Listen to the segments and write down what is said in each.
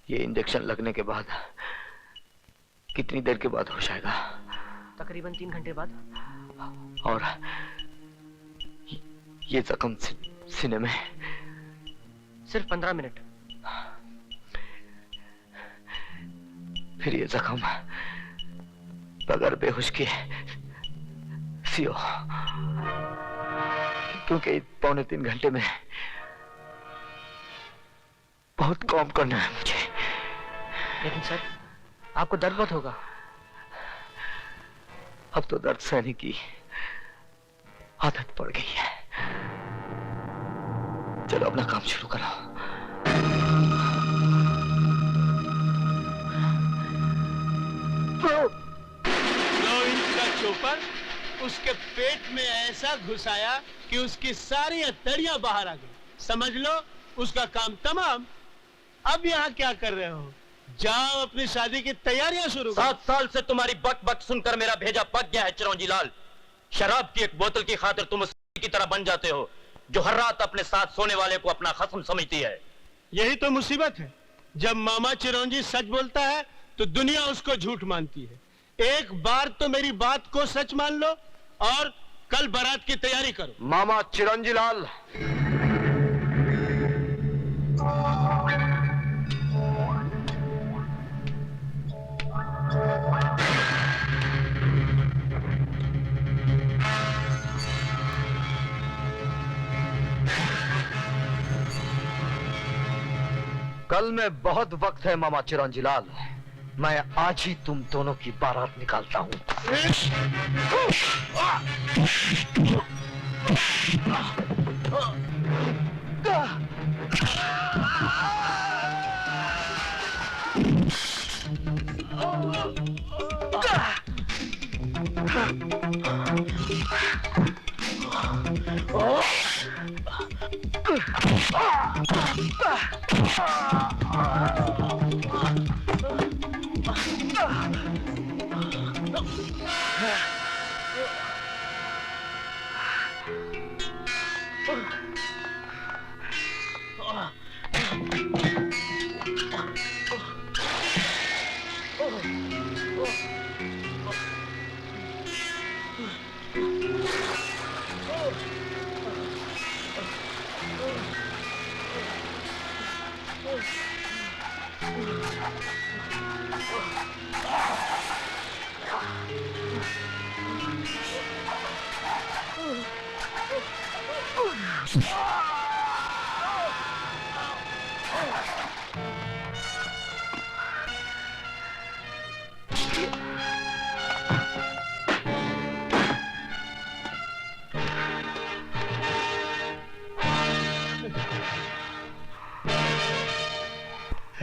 ये इंजेक्शन लगने के बाद कितनी देर के बाद होश आएगा? तकरीबन 3 घंटे बाद। और ये जख्म सीने में? सिर्फ 15 मिनट। फिर ये जख्म बगैर बेहोश के सियो, क्योंकि 2.25 घंटे में बहुत काम करना है मुझे। लेकिन सर, आपको दर्द बहुत होगा। अब तो दर्द सहने की आदत पड़ गई है। चलो अपना काम शुरू करो। चोपर उसके पेट में ऐसा घुसाया कि उसकी सारी हथेलियां बाहर आ गई। समझ लो उसका काम तमाम। अब यहाँ क्या कर रहे हो? जाओ अपनी शादी की तैयारियां शुरू करो। 7 साल से तुम्हारी बक बक सुनकर मेरा भेजा पक गया है चिरंजी लाल। शराब की एक बोतल की खातिर तुम उस की तरह बन जाते हो जो हर रात अपने साथ सोने वाले को अपना खस्म समझती है। यही तो मुसीबत है। जब मामा चिरंजी सच बोलता है तो दुनिया उसको झूठ मानती है। एक बार तो मेरी बात को सच मान लो और कल बारात की तैयारी करो। मामा चिरंजी लाल, कल में बहुत वक्त है मामा चिरंजी लाल। मैं आज ही तुम दोनों की बारात निकालता हूं।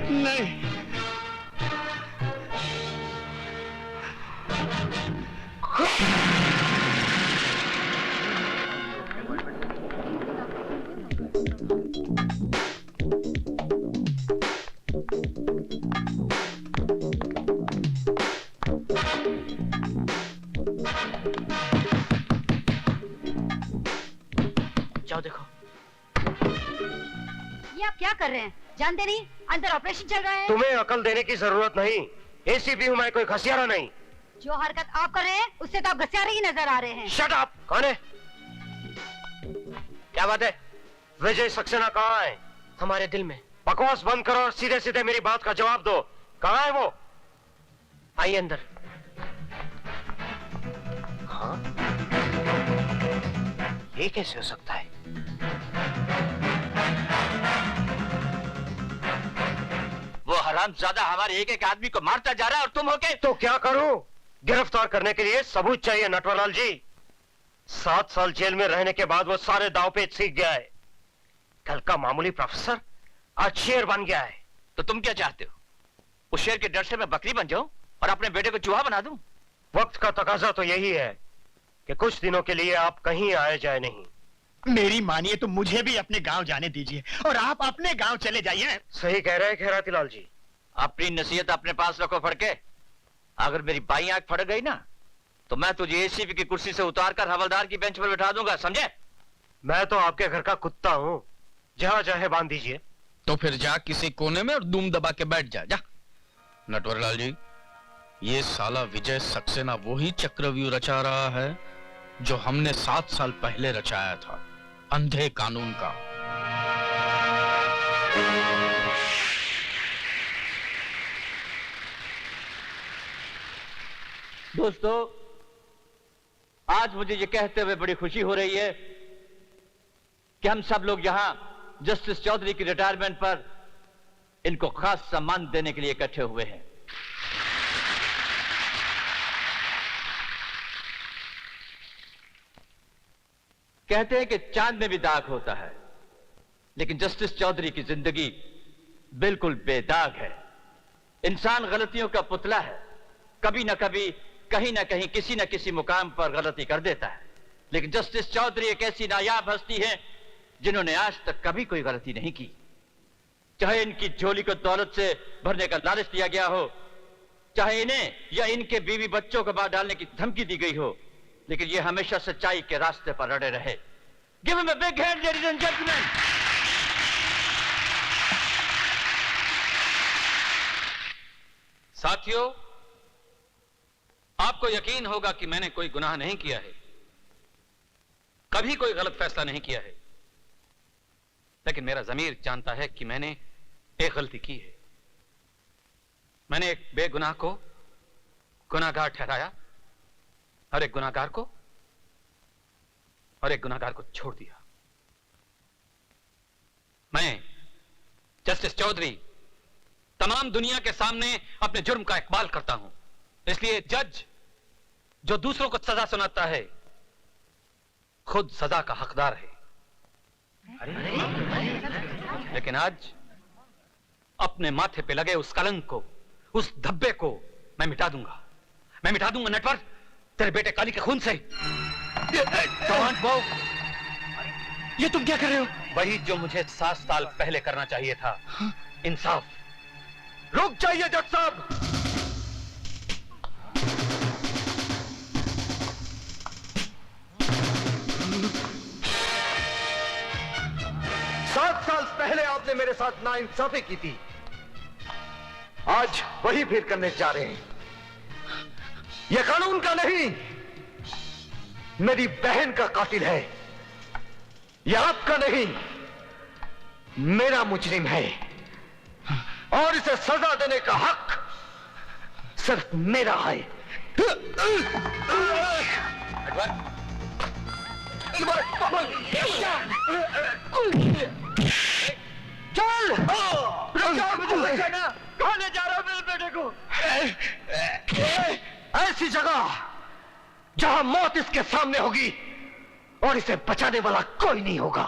नहीं, जाओ देखो। ये आप क्या कर रहे हैं? जानते नहीं अंदर ऑपरेशन चल रहा है? तुम्हें अकल देने की जरूरत नहीं। एसीपी हूं मैं, कोई घसियारा नहीं। जो हरकत आप कर रहे हैं उससे तो आप घसियारे ही नजर आ रहे हैं। Shut up! कौन है? क्या बात है? विजय सक्सेना कहाँ है? हमारे दिल में। बकवास बंद करो और सीधे सीधे मेरी बात का जवाब दो। कहाँ है वो? आइए अंदर। हाँ? ये कैसे हो सकता है? वो हरामजादा हमारे एक एक आदमी को मारता जा रहा है और तुम होके। तो क्या करूं? गिरफ्तार करने के लिए सबूत चाहिए नटवरलाल जी। 7 साल जेल में रहने के बाद वो सारे दाव पेच सीख गया है। कल का मामूली प्रोफेसर आज शेर बन गया है। तो तुम क्या चाहते हो? उस शेर के डर से मैं बकरी बन जाऊं और अपने बेटे को चूहा बना दूं? वक्त का तकाजा तो यही है कि कुछ दिनों के लिए आप कहीं आए जाए नहीं। मेरी मानिए तो मुझे भी अपने गांव जाने दीजिए और आप अपने गांव चले जाइए। सही कह रहे हैं खैरातीलाल जी। अपनी नसीहत अपने पास रखो फड़के। अगर मेरी बाई आंख फड़ गई ना तो मैं तुझे एसीपी की कुर्सी से उतारकर हवलदार की बेंच पर बैठा दूंगा, समझे? मैं तो आपके घर का कुत्ता हूं, जहां चाहे बांध दीजिए। तो फिर जा किसी कोने में और दुम दबा के बैठ जा। नटवरलाल जी, ये साला विजय सक्सेना वही चक्रव्यूह रचा रहा है जो हमने 7 साल पहले रचाया था, अंधे कानून का। दोस्तों, आज मुझे ये कहते हुए बड़ी खुशी हो रही है कि हम सब लोग यहां जस्टिस चौधरी की रिटायरमेंट पर इनको खास सम्मान देने के लिए इकट्ठे हुए हैं। कहते हैं कि चांद में भी दाग होता है, लेकिन जस्टिस चौधरी की जिंदगी बिल्कुल बेदाग है। इंसान गलतियों का पुतला है, कभी ना कभी कहीं ना कहीं किसी न किसी मुकाम पर गलती कर देता है, लेकिन जस्टिस चौधरी एक ऐसी नायाब हस्ती है जिन्होंने आज तक कभी कोई गलती नहीं की। चाहे इनकी झोली को दौलत से भरने का लालच दिया गया हो, चाहे इन्हें या इनके बीवी बच्चों को मार डालने की धमकी दी गई हो, लेकिन ये हमेशा सच्चाई के रास्ते पर अड़े रहे। Give him a big hand ladies and gentleman. साथियों, आपको यकीन होगा कि मैंने कोई गुनाह नहीं किया है, कभी कोई गलत फैसला नहीं किया है, लेकिन मेरा ज़मीर जानता है कि मैंने एक गलती की है। मैंने एक बेगुनाह को गुनाहगार ठहराया और एक गुनाहगार को छोड़ दिया। मैं जस्टिस चौधरी तमाम दुनिया के सामने अपने जुर्म का इकबाल करता हूं, इसलिए जज जो दूसरों को सजा सुनाता है खुद सजा का हकदार है। लेकिन आज अपने माथे पे लगे उस कलंक को, उस धब्बे को मैं मिटा दूंगा नटवर, तेरे बेटे काली के खून से। ये तुम क्या कर रहे हो? वही जो मुझे 7 साल पहले करना चाहिए था, इंसाफ। रुक जाइए जज साहब। 7 साल पहले आपने मेरे साथ नाइंसाफी की थी, आज वही फिर करने जा रहे हैं। यह कानून का नहीं, मेरी बहन का कातिल है। यह आपका नहीं, मेरा मुजरिम है, और इसे सजा देने का हक सिर्फ मेरा है। चल, कहां ले जा रहा हूं मेरे बेटे को? ऐसी जगह जहां मौत इसके सामने होगी और इसे बचाने वाला कोई नहीं होगा।